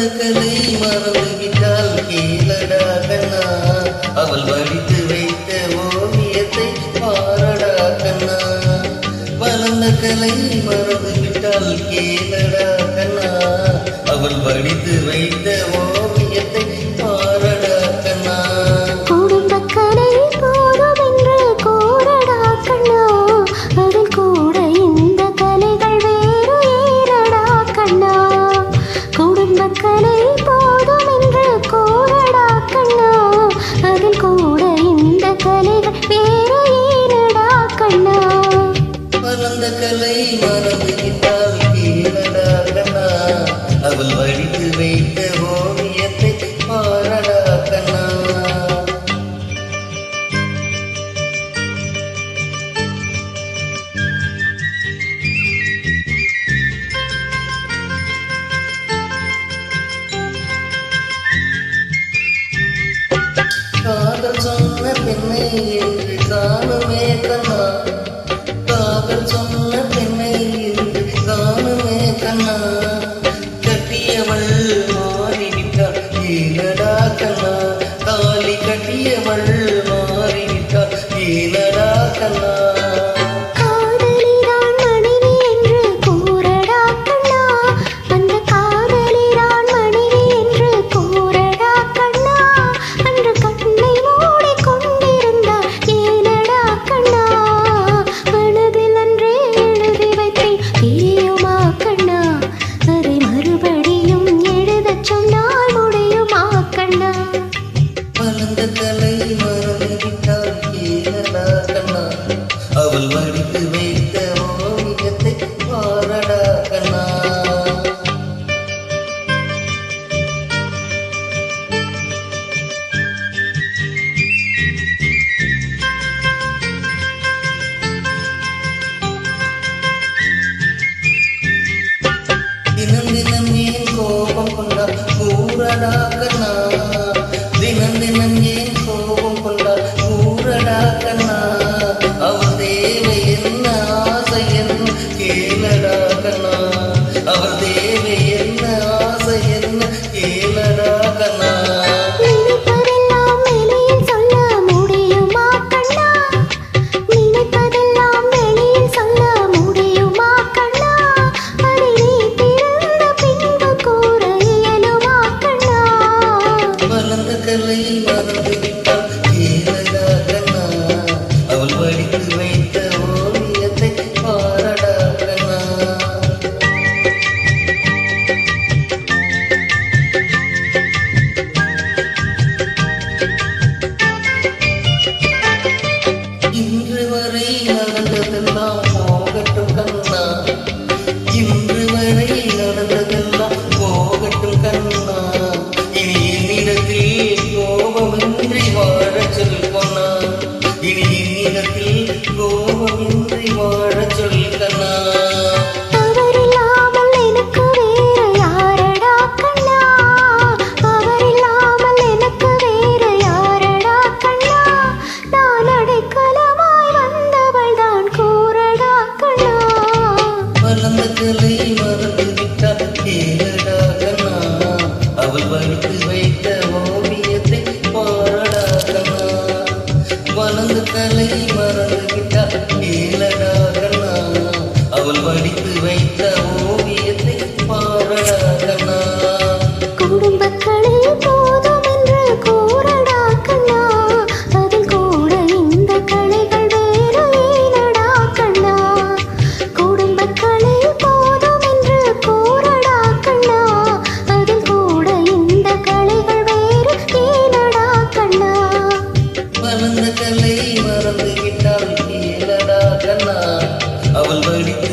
வளர்ந்த கலை மறந்துவிட்டால் கேளடா கண்ணா, அவள் வடித்து வைத்த ஓவியத்தை பாரடா கண்ணா. வளர்ந்த கலை மறந்துவிட்டால் கேளடா கண்ணா, அவள் வடித்து வைத்த ஓவியத்தை பாரடா கண்ணா. குடும்பக்கலை போதும் என்று கூறடா கண்ணா, அதில் கூட இந்த கலைகள் வேறு ஏறடா கண்ணா. குடும்பக்கலை போதும் என்று கூறடா கண்ணா, அதில் கூட இந்த கலைகள் வேறு ஏறடா கண்ணா. வளர்ந்த கலை மறந்துவிட்டால் கேளடா கண்ணா, அவள் வடித்து வைத்த ஓவியத்தை பாரடா கண்ணா. காதல் சொன்ன பெண்ணை என்று காணுமே கண்ணா, காதல் சொன்ன பெண்ணை என்று காணுமே கண்ணா. கட்டியவள் மாறிவிட்டாள் ஏனடா கண்ணா, தாலி கட்டியவள் மாறிவிட்டாள் ஏனடா கண்ணா. காதலிதான் மனைவி என்று கூறடா கண்ணா, அந்த காதலிதான் மனைவி என்று கூறடா கண்ணா. அன்று கண்ணை மூடிக் கொண்டிருந்தார் ஏனடா கண்ணா, மனதில் அன்றே எழுதி வைத்தேன் தெரியுமா கண்ணா, அதை மறுபடியும் எழுதச் சொன்னால் முடியுமா கண்ணா. வளர்ந்த கலை மறந்துவிட்டால் ஏனடா கண்ணா, அவள் வடித்து வைத்த ஓவியத்தை பாரடா கண்ணா. தினம் தினம் ஏன் கோபம் கொண்டால் கூறடா கண்ணா, தினம் தினம் ஏன் கோபம் கொண்டால் கூறடா கண்ணா. அவள் தேவை என்ன ஆசை என்ன கேளடா கண்ணா, அவள் தேவை என்ன ஆசை என்ன கேளடா கண்ணா. நினைப்பதெல்லாம் வெளியில் சொல்ல முடியுமா கண்ணா, நினைப்பதெல்லாம் வெளியில் சொல்ல முடியுமா கண்ணா, அதை நீ பிறந்த பின்பு கூற இயலுமா கண்ணா. வளர்ந்த கலை மறந்துவிட்டால் கேளடா கண்ணா, அவள் வடித்து வைத்த ஓவியத்தை பாரடா கண்ணா. இன்று வரை நடந்ததெல்லாம் போகட்டும் கண்ணா, இன்று வரை நடந்ததெல்லாம் போகட்டும் கண்ணா. இனி என்னிடத்தில் கோபமின்றி வாழச் சொல் கண்ணா, இனி என்னிடத்தில் கோபமின்றி வாழச் சொல் கண்ணா. அவரில்லாமல் எனக்கு வேறு யாரடா கண்ணா, அவரில்லாமல் எனக்கு வேறு யாரடா கண்ணா. நான் அடைக்கலமாய் வந்தவள் தான் கூறடா கண்ணா. வளர்ந்த கலை மறந்துவிட்டால் கேளடா கண்ணா, அவள் வடித்து வைத்த ஓவியத்தை பாரடா கண்ணா. வளர்ந்த கலை மறந்துவிட்டால் கேளடா கண்ணா, அவள் வடித்து வைத்த ஓவியத்தை பாரடா கண்ணா. குடும்பக்கலை போதும் என்று கூறடா கண்ணா, அதில் கூட இந்த கலைகள் வேறு ஏனடா கண்ணா. குடும்பக்கலை போதும் என்று கூறடா கண்ணா, அதில் கூட இந்த கலைகள் வேறு ஏனடா கண்ணா. வளர்ந்த கலை மறந்துவிட்டால் கேளடா கண்ணா, அவள் வடித்து